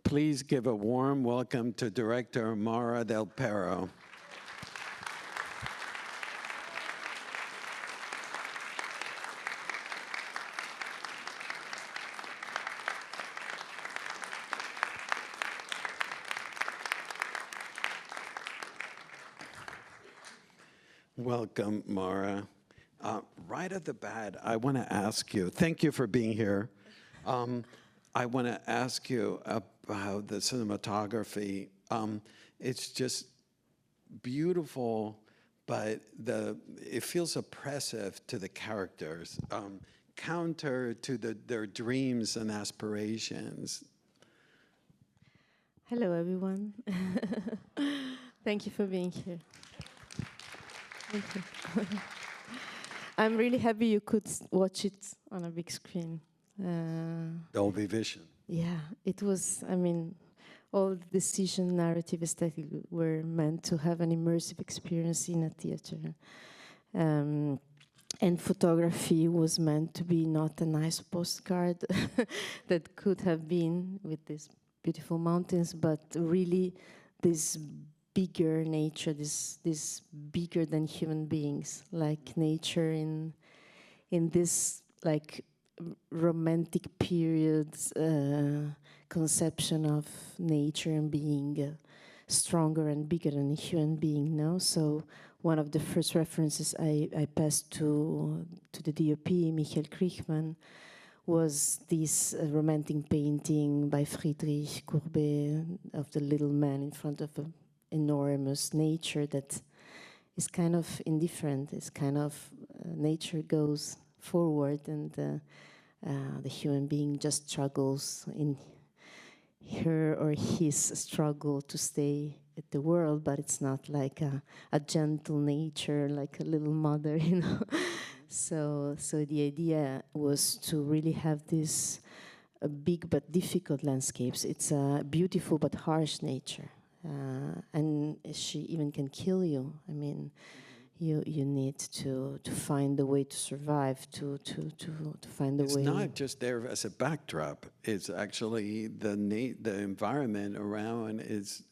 please give a warm welcome to director Maura Delpero. Welcome, Maura. Right at the bat, I want to ask you, thank you for being here. I want to ask you about the cinematography. It's just beautiful, but it feels oppressive to the characters, counter to their dreams and aspirations. Hello, everyone. Thank you for being here. Thank you. I'm really happy you could watch it on a big screen. Dolby Vision. Yeah, it was, I mean, all the decision, narrative, aesthetic were meant to have an immersive experience in a theater. And photography was meant to be not a nice postcard that could have been with these beautiful mountains, but really this bigger nature, this bigger than human beings, like nature in this like romantic periods conception of nature and being stronger and bigger than a human being. No, so one of the first references I passed to the DOP, Michael Krichmann, was this romantic painting by Friedrich Courbet of the little man in front of an enormous nature that is kind of indifferent. It's kind of nature goes forward and the human being just struggles in her or his struggle to stay at the world, but it's not like a gentle nature, like a little mother, you know. So the idea was to really have this big but difficult landscapes. It's a beautiful but harsh nature, and she even can kill you. I mean, you need to find a way to survive, to find a way. It's not just there as a backdrop. It's actually the environment around is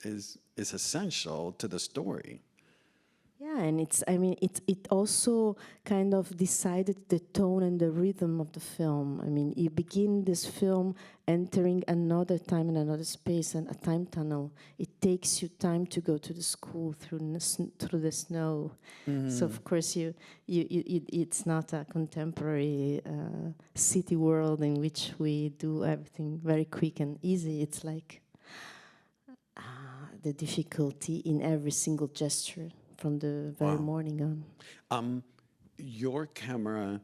essential to the story. Yeah, and it also kind of decided the tone and the rhythm of the film. I mean, you begin this film entering another time and another space and a time tunnel. It takes you time to go to the school through the snow. Mm-hmm. So of course it's not a contemporary city world in which we do everything very quick and easy. It's like the difficulty in every single gesture. From the very morning on. Your camera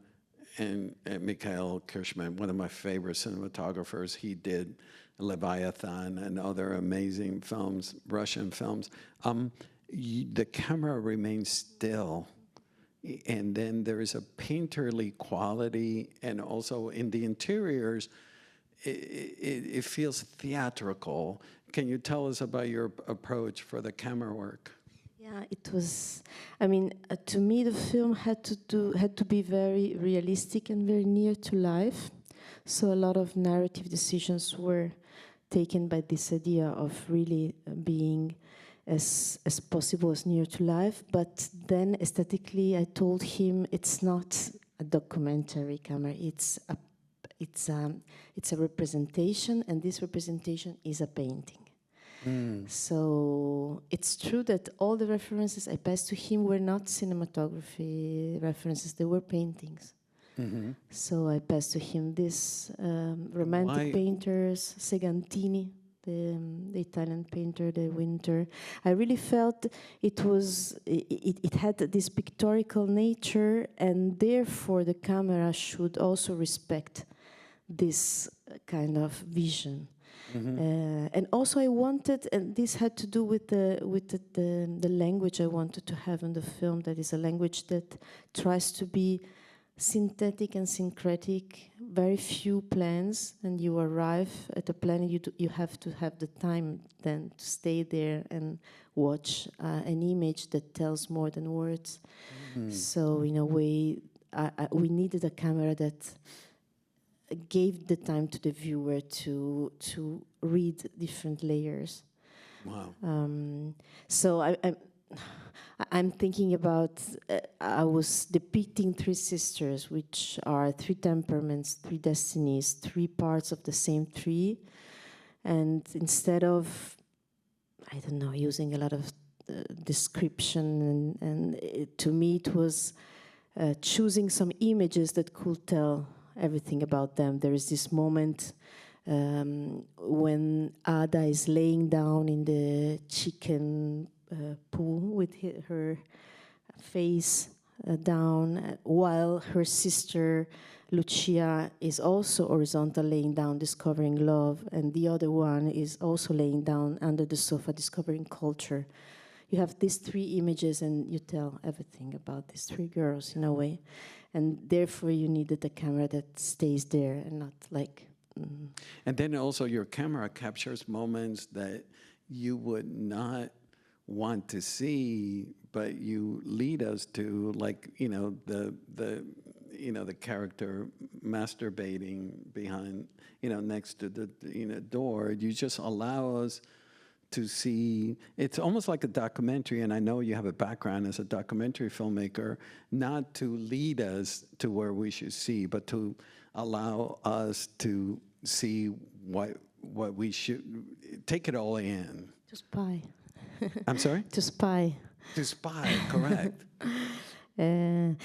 and Mikhail Kirschman, one of my favorite cinematographers, he did Leviathan and other amazing films, Russian films. The camera remains still, and then there is a painterly quality, and also in the interiors, it feels theatrical. Can you tell us about your approach for the camera work? Yeah, it was. I mean, to me, the film had to be very realistic and very near to life. So a lot of narrative decisions were taken by this idea of really being as possible as near to life. But then aesthetically, I told him it's not a documentary camera. It's a representation, and this representation is a painting. So it's true that all the references I passed to him were not cinematography references, they were paintings. Mm-hmm. So I passed to him this romantic painters, Segantini, the Italian painter, the Winter. I really felt it had this pictorial nature, and therefore the camera should also respect this kind of vision. Mm-hmm. And also I wanted, and this had to do with the language I wanted to have in the film, that is a language that tries to be synthetic and syncretic, very few plans, and you arrive at a plan, you have to have the time then to stay there and watch an image that tells more than words. Mm-hmm. So in a way, we needed a camera that gave the time to the viewer to read different layers. Wow. So I'm thinking about, I was depicting three sisters, which are three temperaments, three destinies, three parts of the same tree. And instead of, I don't know, using a lot of description, to me it was choosing some images that could tell everything about them. There is this moment when Ada is laying down in the chicken pool with her face down, while her sister Lucia is also horizontal, laying down, discovering love, and the other one is also laying down under the sofa, discovering culture. You have these three images and you tell everything about these three girls in a way. And therefore you needed a camera that stays there and not like... And then also your camera captures moments that you would not want to see, but you lead us to, like, the character masturbating behind, next to the, door. You just allow us to see. It's almost like a documentary, and I know you have a background as a documentary filmmaker, not to lead us to where we should see, but to allow us to see what we should, take it all in. To spy. I'm sorry? To spy. To spy, correct. I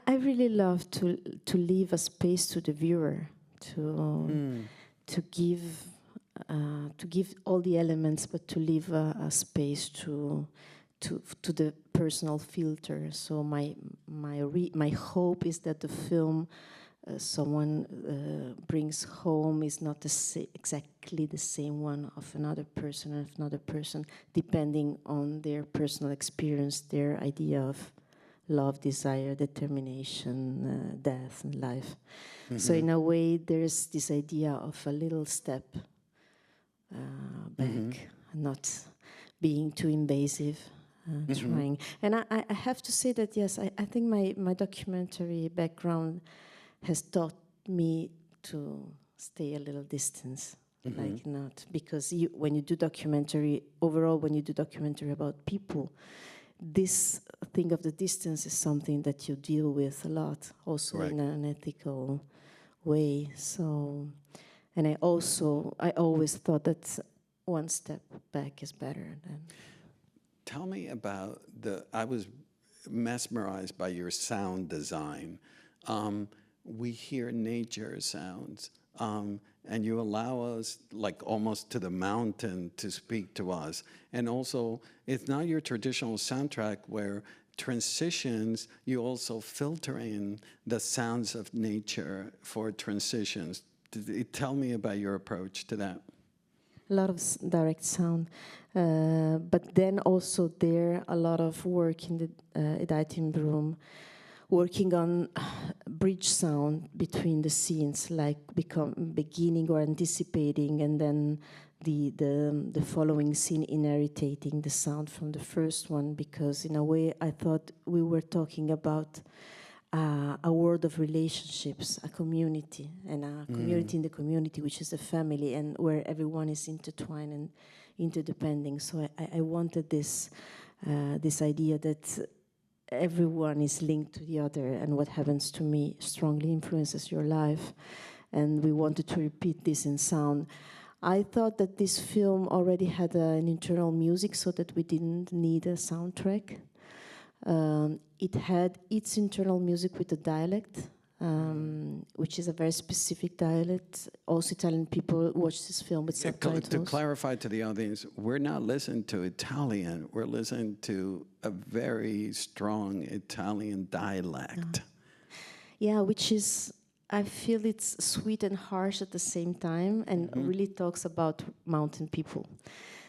really love to leave a space to the viewer, to give all the elements, but to leave a space to the personal filter. So my hope is that the film someone brings home is not exactly the same one of another person, depending on their personal experience, their idea of love, desire, determination, death, and life. Mm-hmm. So in a way, there's this idea of a little step back, mm-hmm. not being too invasive, mm-hmm. trying. And I have to say that, yes, I think my documentary background has taught me to stay a little distance, mm-hmm. like not, because when you do documentary about people, this thing of the distance is something that you deal with a lot, also right. in an ethical way. So, and I always thought that one step back is better than. Tell me about I was mesmerized by your sound design. We hear nature sounds, and you allow us, like almost to the mountain, to speak to us. And also, it's not your traditional soundtrack where transitions, you also filter in the sounds of nature for transitions. Tell me about your approach to that. A lot of direct sound, but then also a lot of work in the editing room, working on bridge sound between the scenes, like beginning or anticipating, and then the following scene inheriting the sound from the first one, because in a way I thought we were talking about a world of relationships, a community, and a community in the community, which is a family, and where everyone is intertwined and interdepending. So I wanted this idea that everyone is linked to the other, and what happens to me strongly influences your life. And we wanted to repeat this in sound. I thought that this film already had an internal music, so that we didn't need a soundtrack. It had its internal music with a dialect, which is a very specific dialect. Also, Italian people watch this film with subtitles. To clarify to the audience, we're not listening to Italian. We're listening to a very strong Italian dialect. Yeah, which is, I feel it's sweet and harsh at the same time, and really talks about mountain people.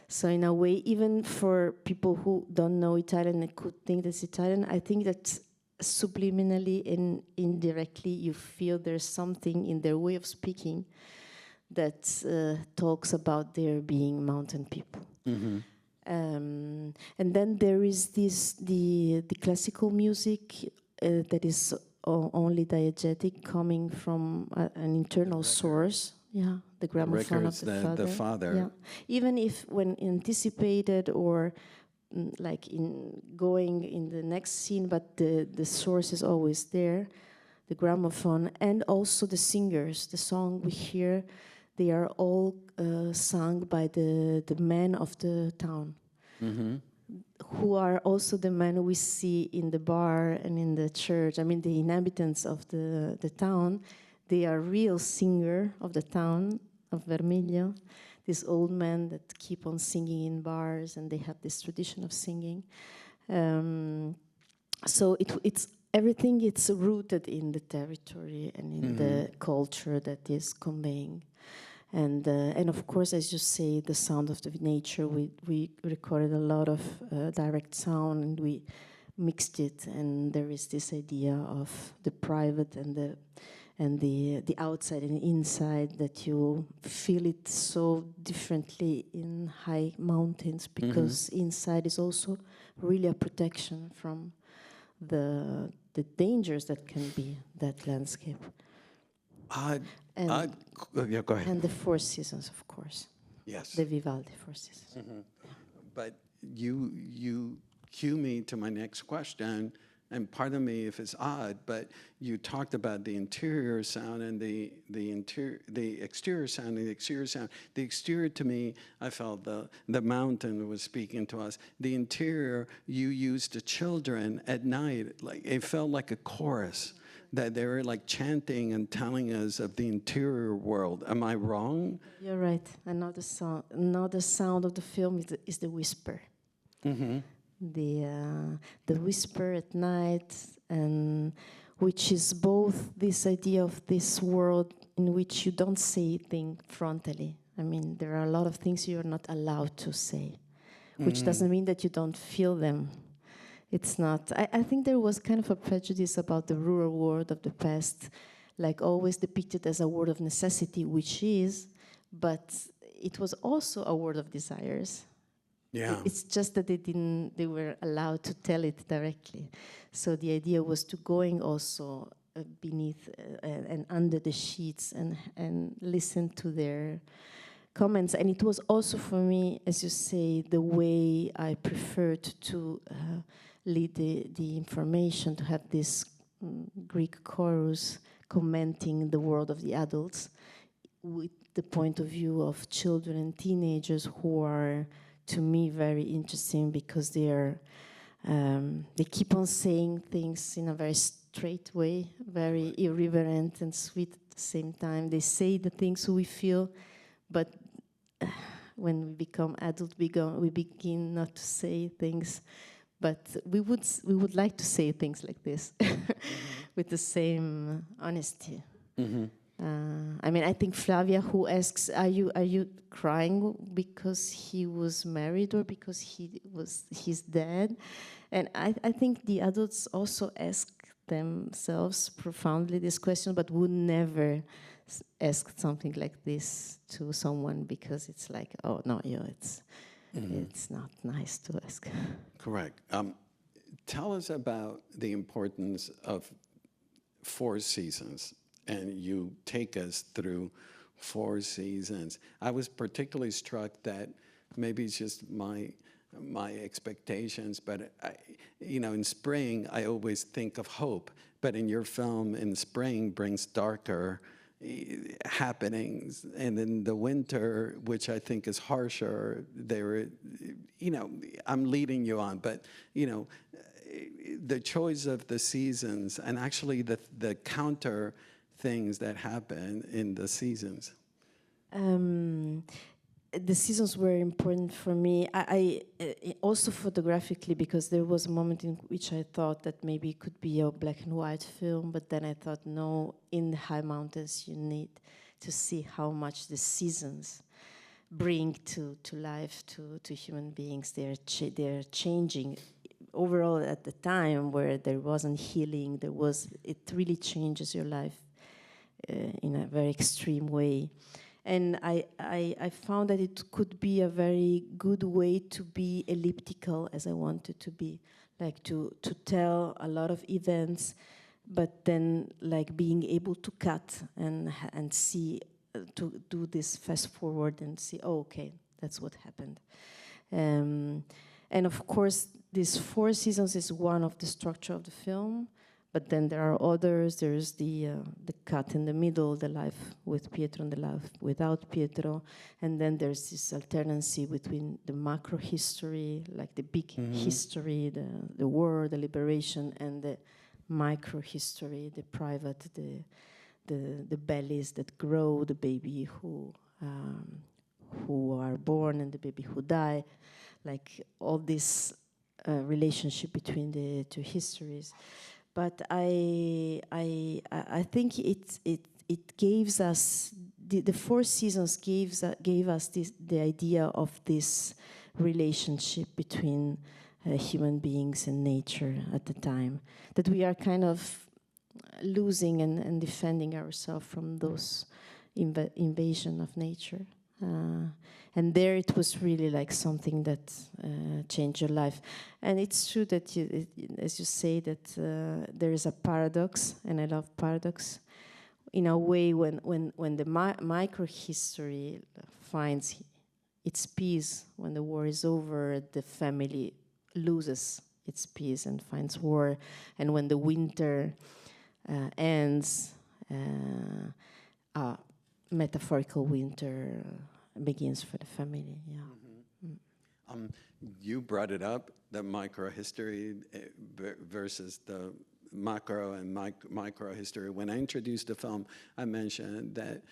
So in a way, even for people who don't know Italian and could think that's Italian, I think that subliminally and indirectly you feel there's something in their way of speaking that talks about their being mountain people. Mm-hmm. And then there is the classical music that is only diegetic, coming from an internal source. Yeah, the gramophone of the father. Yeah, even if when anticipated or like in going in the next scene, but the source is always there, the gramophone, and also the singers. The song we hear, they are all sung by the men of the town, who are also the men we see in the bar and in the church. I mean, the inhabitants of the town, they are real singer of the town of Vermiglio, these old men that keep on singing in bars, and they have this tradition of singing. So it's everything. It's rooted in the territory and in the culture that is conveying. And of course, as you say, the sound of the nature. We recorded a lot of direct sound, and we mixed it. And there is this idea of the private and the outside and inside, that you feel it so differently in high mountains, because inside is also really a protection from the dangers that can be that landscape. Yeah, go ahead. And the Four Seasons, of course. Yes. The Vivaldi Four Seasons. But you cue me to my next question, and pardon me if it's odd, but you talked about the interior sound and the exterior sound and the exterior sound. The exterior, to me, I felt the mountain was speaking to us. The interior, you used the children at night, like it felt like a chorus, that they were like chanting and telling us of the interior world. Am I wrong? You're right. Another sound of the film is the whisper. The whisper at night, and which is both this idea of this world in which you don't say things frontally. I mean, there are a lot of things you're not allowed to say, which doesn't mean that you don't feel them. It's not. I think there was kind of a prejudice about the rural world of the past, like always depicted as a word of necessity, which is, but it was also a word of desires. Yeah. It's just that they were allowed to tell it directly. So the idea was to going also beneath and under the sheets and listen to their comments. And it was also for me, as you say, the way I preferred to lead the information, to have this Greek chorus commenting the world of the adults with the point of view of children and teenagers, who are, to me, very interesting, because they keep on saying things in a very straight way, very irreverent and sweet at the same time. They say the things we feel, but when we become adult, we begin not to say things. But we would like to say things like this with the same honesty. I mean, I think Flavia, who asks, "Are you crying because he was married or because he's dead?" And I think the adults also ask themselves profoundly this question, but would never ask something like this to someone, because it's like, oh no, it's not nice to ask. Correct. Tell us about the importance of Four Seasons, and you take us through Four Seasons. I was particularly struck that maybe it's just my expectations, but in spring I always think of hope, but in your film, in spring brings darker happenings, and in the winter, which I think is harsher, I'm leading you on, but the choice of the seasons, and actually the counter things that happen in the seasons. The seasons were important for me. I also photographically, because there was a moment in which I thought that maybe it could be a black and white film, but then I thought, no, in the high mountains you need to see how much the seasons bring to life, to human beings. They're changing. Overall, at the time where there wasn't healing, it really changes your life in a very extreme way. And I found that it could be a very good way to be elliptical, as I wanted to be, like to tell a lot of events but then like being able to cut and see, to do this fast forward and see, oh, okay, that's what happened. And of course, these 4 seasons is one of the structure of the film, but then there are others. There's the cut in the middle, the life with Pietro and the life without Pietro, and then there's this alternancy between the macro history, like the big history, the war, the liberation, and the micro history, the private, the bellies that grow, the baby who are born and the baby who die, like all this relationship between the 2 histories. But I think it gives us the 4 seasons gave us the idea of this relationship between human beings and nature at the time, that we are kind of losing and defending ourselves from those invasion of nature. And there it was really like something that changed your life. And it's true that, as you say, that there is a paradox, and I love paradox. In a way, when the micro-history finds its peace, when the war is over, the family loses its peace and finds war. And when the winter ends, metaphorical winter begins for the family. Yeah. You brought it up, the micro-history versus the macro and micro-history. When I introduced the film, I mentioned that,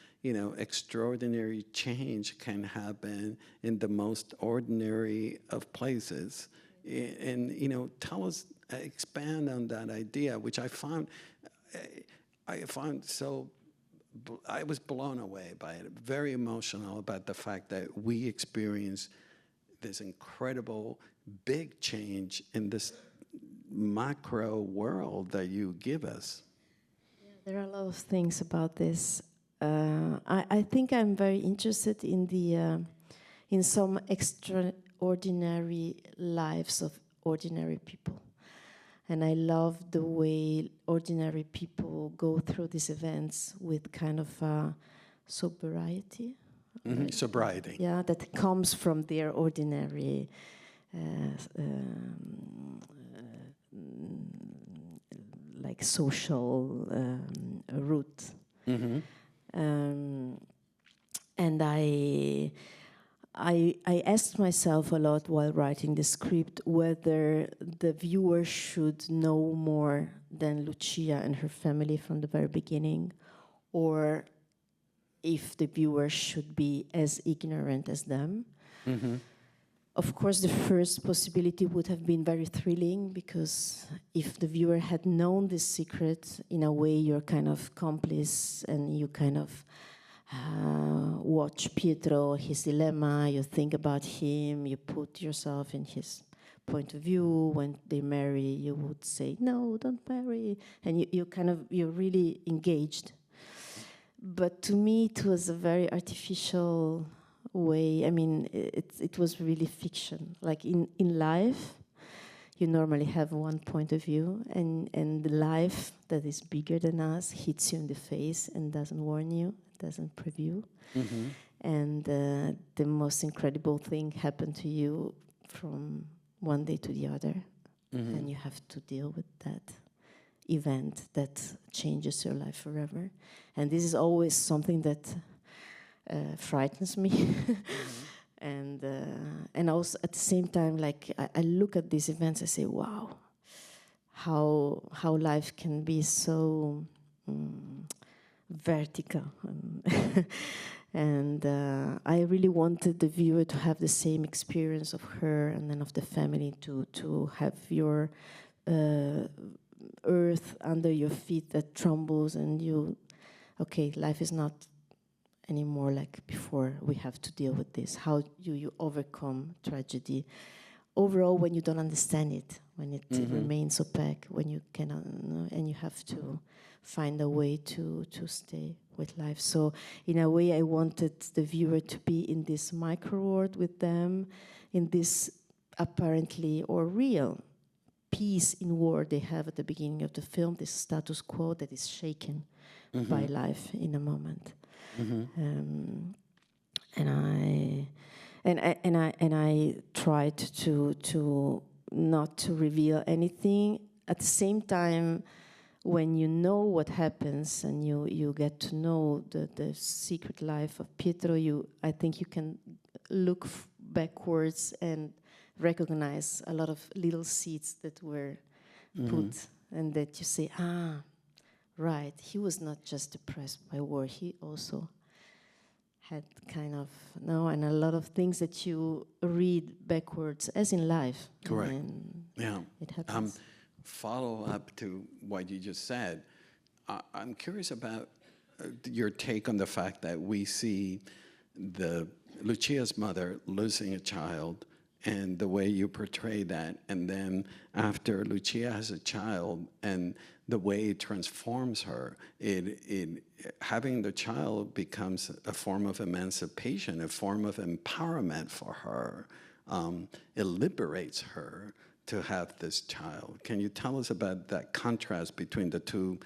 extraordinary change can happen in the most ordinary of places. And, tell us, expand on that idea, which I found so, I was blown away by it, very emotional about the fact that we experience this incredible big change in this macro world that you give us. Yeah, there are a lot of things about this. I think I'm very interested in some extraordinary lives of ordinary people. And I love the way ordinary people go through these events with kind of sobriety. Sobriety. Yeah, that comes from their ordinary like social route. And I asked myself a lot while writing the script whether the viewer should know more than Lucia and her family from the very beginning, or if the viewer should be as ignorant as them. Of course, the first possibility would have been very thrilling, because if the viewer had known this secret, in a way you're kind of complice, and you kind of watch Pietro, his dilemma, you think about him, you put yourself in his point of view. When they marry, you would say, no, don't marry. And you're really engaged. But to me, it was a very artificial way. I mean, it was really fiction. Like in life, you normally have one point of view, and the life that is bigger than us hits you in the face and doesn't warn you, doesn't preview. And the most incredible thing happened to you from one day to the other. And you have to deal with that event that changes your life forever. And this is always something that frightens me. And also at the same time, like I look at these events, I say, wow, how life can be so vertical. And I really wanted the viewer to have the same experience of her and then of the family, to have your earth under your feet that trembles, and okay, life is not anymore like before. We have to deal with this. How do you overcome tragedy? Overall, when you don't understand it, when it remains opaque, when you cannot, and you have to find a way to stay with life. So in a way, I wanted the viewer to be in this micro world with them, in this apparently or real peace in war they have at the beginning of the film, this status quo that is shaken by life in a moment. And I tried to not to reveal anything. At the same time, when you know what happens and you get to know the secret life of Pietro, I think you can look backwards and recognize a lot of little seeds that were put, and that you say, right, he was not just depressed by war, he also had kind of, and a lot of things that you read backwards, as in life. Correct. Yeah. It happens. Follow up to what you just said. I'm curious about your take on the fact that we see Lucia's mother losing a child, and the way you portray that, and then after Lucia has a child, and the way it transforms her, having the child becomes a form of emancipation, a form of empowerment for her. It liberates her to have this child. Can you tell us about that contrast between the two?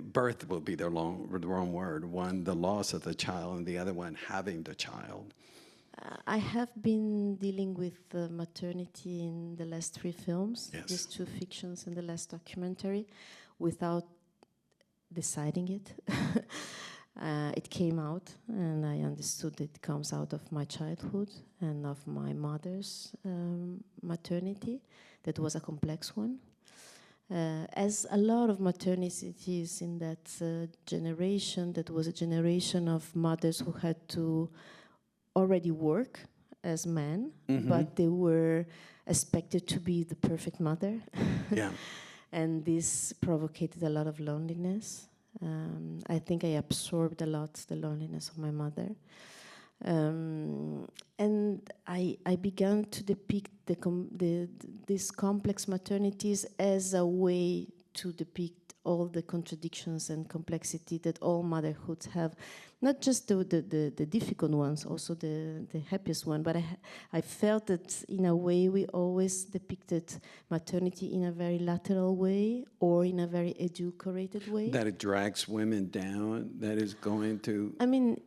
Birth will be the wrong word. One, the loss of the child, and the other one, having the child. I have been dealing with maternity in the last 3 films, Yes. these 2 fictions and the last documentary, without deciding it. It came out, and I understood it comes out of my childhood and of my mother's maternity. That was a complex one. As a lot of maternities in that generation, that was a generation of mothers who had to already work as men, but they were expected to be the perfect mother. Yeah. And this provoked a lot of loneliness. I think I absorbed a lot the loneliness of my mother. And I began to depict these complex maternities as a way to depict all the contradictions and complexity that all motherhoods have. Not just the difficult ones, also the happiest one, but I felt that in a way we always depicted maternity in a very lateral way or in a very edulcorated way. That it drags women down, that is going to... I mean...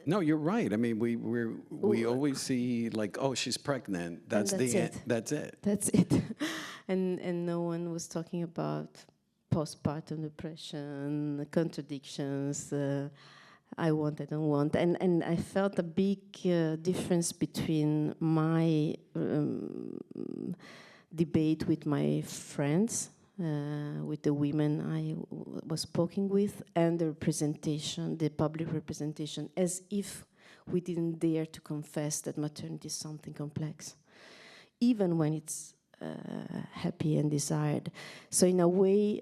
no, you're right. I mean, we always see like, oh, she's pregnant. That's the end. That's it. That's it. And no one was talking about postpartum depression, contradictions, I want, I don't want. And I felt a big difference between my debate with my friends, with the women I was speaking with, and the representation, the public representation, as if we didn't dare to confess that maternity is something complex, even when it's happy and desired. So in a way,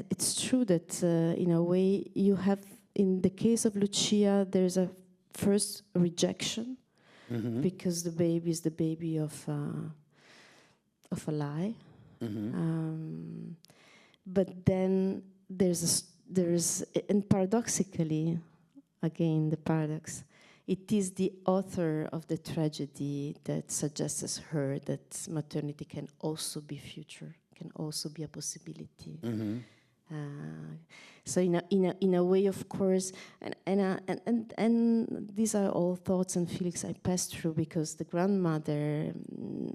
it's true that in a way you have, in the case of Lucia, there's a first rejection because the baby is the baby of a lie. But then and paradoxically, again the paradox, it is the author of the tragedy that suggests her that maternity can also be future, can also be a possibility. So in a way, of course, and these are all thoughts and feelings I passed through, because the grandmother,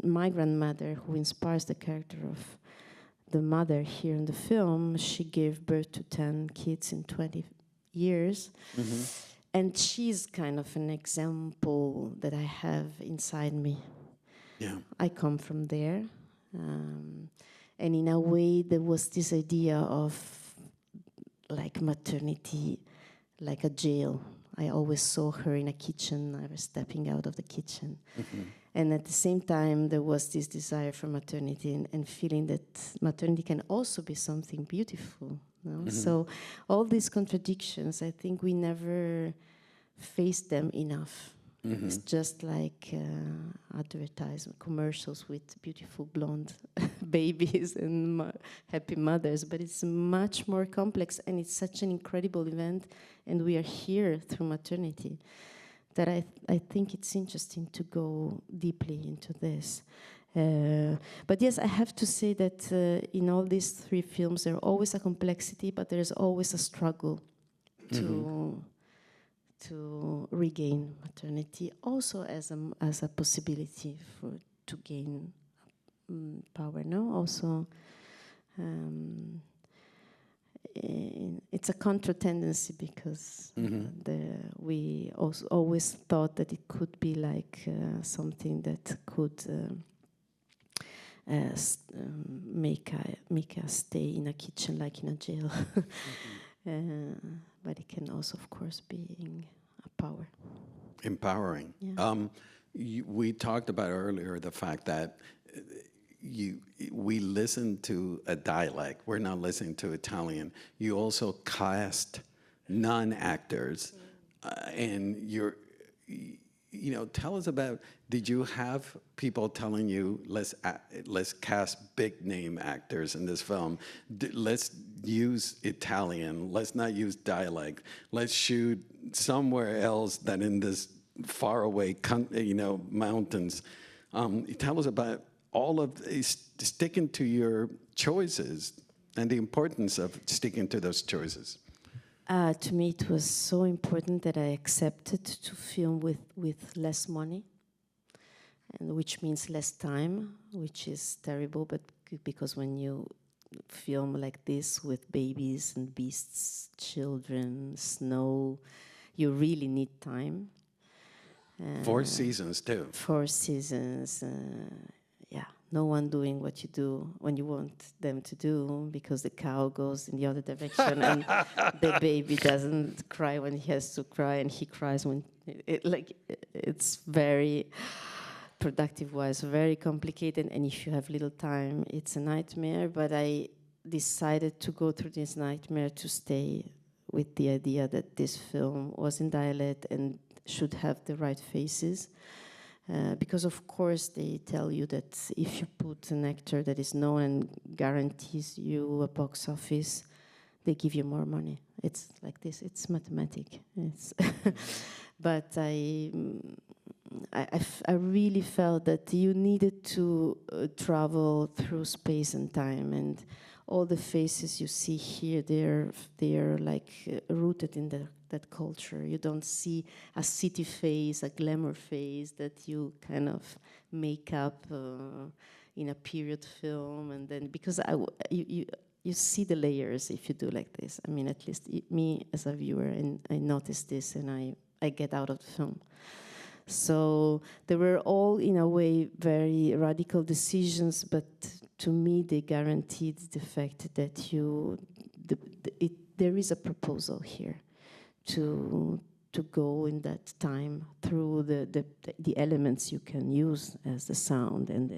my grandmother, who inspires the character of the mother here in the film, she gave birth to 10 kids in 20 years. And she's kind of an example that I have inside me. Yeah, I come from there. And in a way, there was this idea of like maternity, like a jail. I always saw her in a kitchen. I was stepping out of the kitchen. And at the same time, there was this desire for maternity and feeling that maternity can also be something beautiful. So all these contradictions, I think we never face them enough. It's just like advertisement commercials with beautiful blonde babies and happy mothers, but it's much more complex, and it's such an incredible event, and we are here through maternity that I think it's interesting to go deeply into this. But yes, I have to say that in all these 3 films, there's always a complexity, but there's always a struggle to regain maternity, also as a possibility to gain power. No, also it's a contra tendency because we also always thought that it could be like something that could make us stay in a kitchen like in a jail. But it can also, of course, be a power. Empowering. Yeah. We talked about earlier the fact that we listen to a dialect. We're not listening to Italian. You also cast non-actors, and tell us about. Did you have people telling you, let's cast big name actors in this film? Let's use Italian. Let's not use dialect. Let's shoot somewhere else than in this faraway, mountains. Tell us about all of sticking to your choices and the importance of sticking to those choices. To me, it was so important that I accepted to film with less money, and which means less time, which is terrible, but because when you film like this with babies and beasts, children, snow, you really need time. 4 seasons, too. 4 seasons, yeah. No one doing what you do when you want them to do, because the cow goes in the other direction and the baby doesn't cry when he has to cry, and he cries when it's very productive-wise, very complicated, and if you have little time, it's a nightmare. But I decided to go through this nightmare to stay with the idea that this film was in dialect and should have the right faces. Because of course they tell you that if you put an actor that is known and guarantees you a box office, they give you more money. It's like this. It's mathematic. But I really felt that you needed to travel through space and time, and all the faces you see here, they're like rooted in that culture. You don't see a city face, a glamour face that you kind of make up in a period film, and then because you see the layers if you do like this. I mean, at least me as a viewer, and I notice this, and I get out of the film. So they were all, in a way, very radical decisions, but to me, they guaranteed the fact that there is a proposal here to go in that time through the elements you can use as the sound and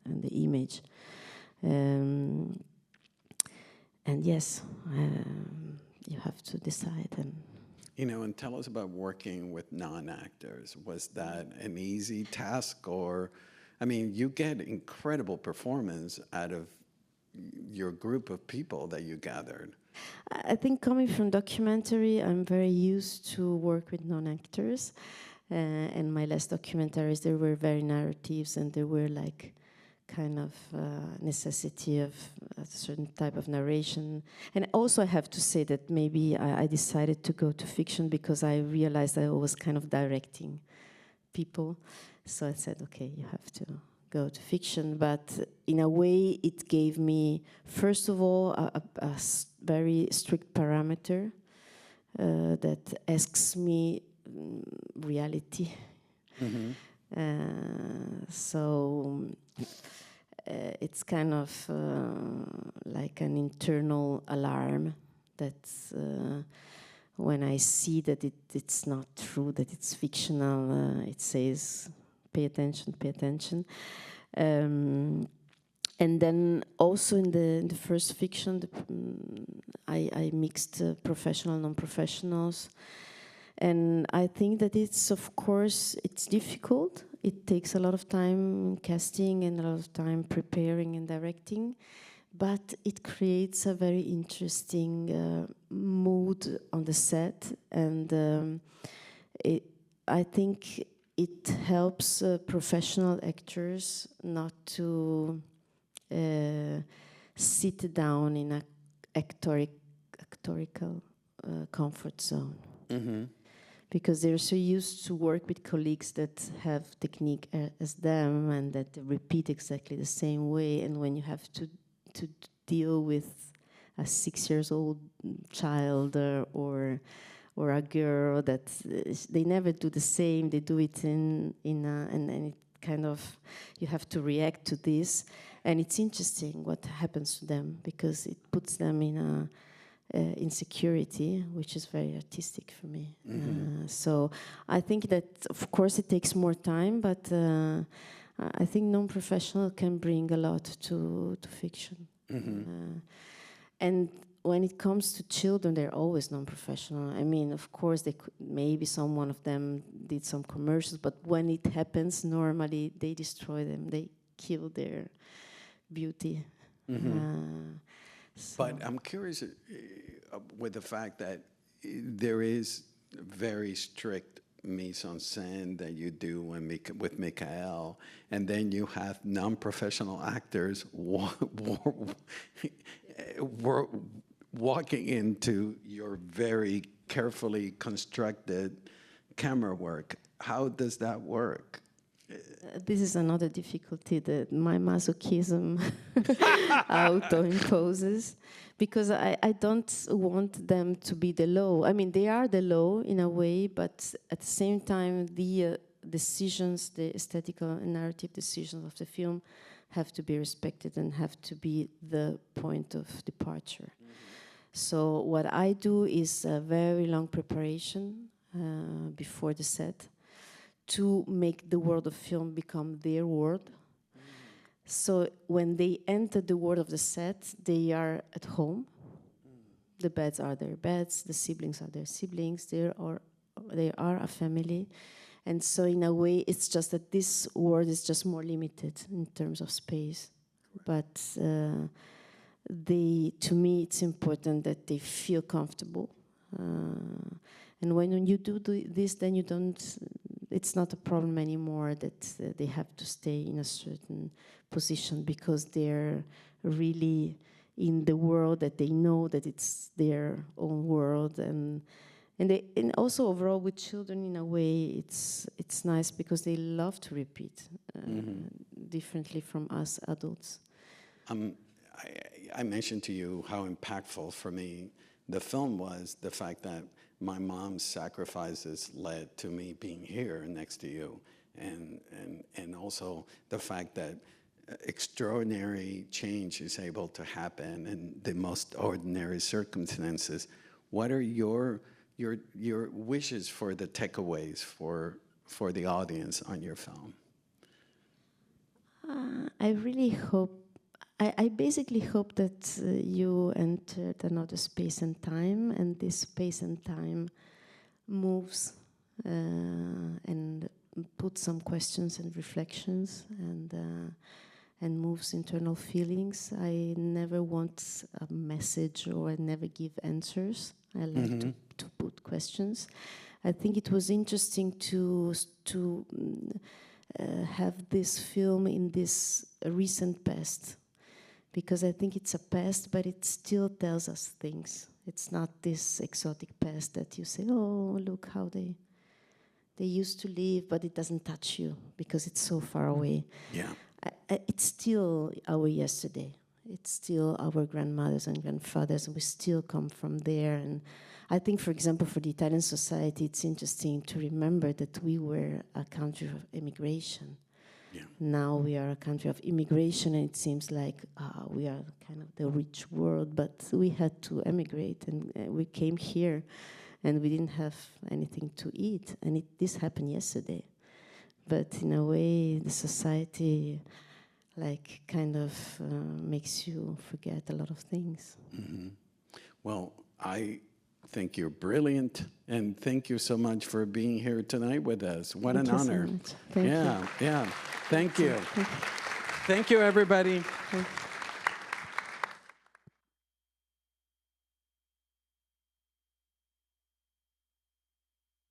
the image. And yes, you have to decide. And tell us about working with non-actors. Was that an easy task, or, I mean, you get incredible performance out of your group of people that you gathered. I think coming from documentary, I'm very used to work with non-actors. And my last documentaries, they were very narratives, and they were like kind of necessity of a certain type of narration. And also I have to say that maybe I decided to go to fiction because I realized I was kind of directing people. So I said, okay, you have to go to fiction. But in a way, it gave me, first of all, a very strict parameter that asks me reality. Mm-hmm. So it's kind of like an internal alarm that when I see that it's not true, that it's fictional, it says, pay attention, pay attention. And then also in the first fiction, I mixed professional, non-professionals. And I think that it's, of course, it's difficult. It takes a lot of time casting and a lot of time preparing and directing, but it creates a very interesting mood on the set, and I think it helps professional actors not to sit down in a actorical comfort zone. Because they're so used to work with colleagues that have technique as them and that they repeat exactly the same way. And when you have to deal with a 6-year-old child or a girl that they never do the same, they do it and it kind of, you have to react to this. And it's interesting what happens to them because it puts them in a insecurity, which is very artistic for me. So I think that, of course, it takes more time, but I think non-professional can bring a lot to fiction. And when it comes to children, they're always non-professional. I mean, of course, they could, maybe one of them did some commercials, but when it happens, normally they destroy them. They kill their beauty. So. But I'm curious with the fact that there is very strict mise-en-scène that you do with Michael, and then you have non-professional actors walking into your very carefully constructed camera work. How does that work? This is another difficulty that my masochism auto-imposes, because I don't want them to be the low. I mean, they are the low in a way, but at the same time, the decisions, the aesthetical and narrative decisions of the film have to be respected and have to be the point of departure. So what I do is a very long preparation before the set, to make the world of film become their world. So when they enter the world of the set, they are at home. The beds are their beds, the siblings are their siblings, they are a family. And so in a way, it's just that this world is just more limited in terms of space. But to me, it's important that they feel comfortable. And when you do this, then you don't, it's not a problem anymore that they have to stay in a certain position, because they're really in the world that they know that it's their own world. And also overall with children, in a way, it's nice because they love to repeat differently from us adults. I mentioned to you how impactful for me the film was, the fact that my mom's sacrifices led to me being here next to you, and also the fact that extraordinary change is able to happen in the most ordinary circumstances. What are your wishes for the takeaways for the audience on your film? I really hope, I basically hope that you entered another space and time, and this space and time moves and puts some questions and reflections and moves internal feelings. I never want a message, or I never give answers. I like to put questions. I think it was interesting to have this film in this recent past, because I think it's a past, but it still tells us things. It's not this exotic past that you say, oh, look how they used to live, but it doesn't touch you because it's so far away. Yeah. It's still our yesterday. It's still our grandmothers and grandfathers, and we still come from there. And I think, for example, for the Italian society, it's interesting to remember that we were a country of immigration. Yeah. Now we are a country of immigration, and it seems like we are kind of the rich world, but we had to emigrate, and we came here, and we didn't have anything to eat, and this happened yesterday. But in a way, the society like kind of makes you forget a lot of things. Well, I think you're brilliant, and thank you so much for being here tonight with us. What an honor. Thank you. Yeah. Thank you. Thank you, everybody.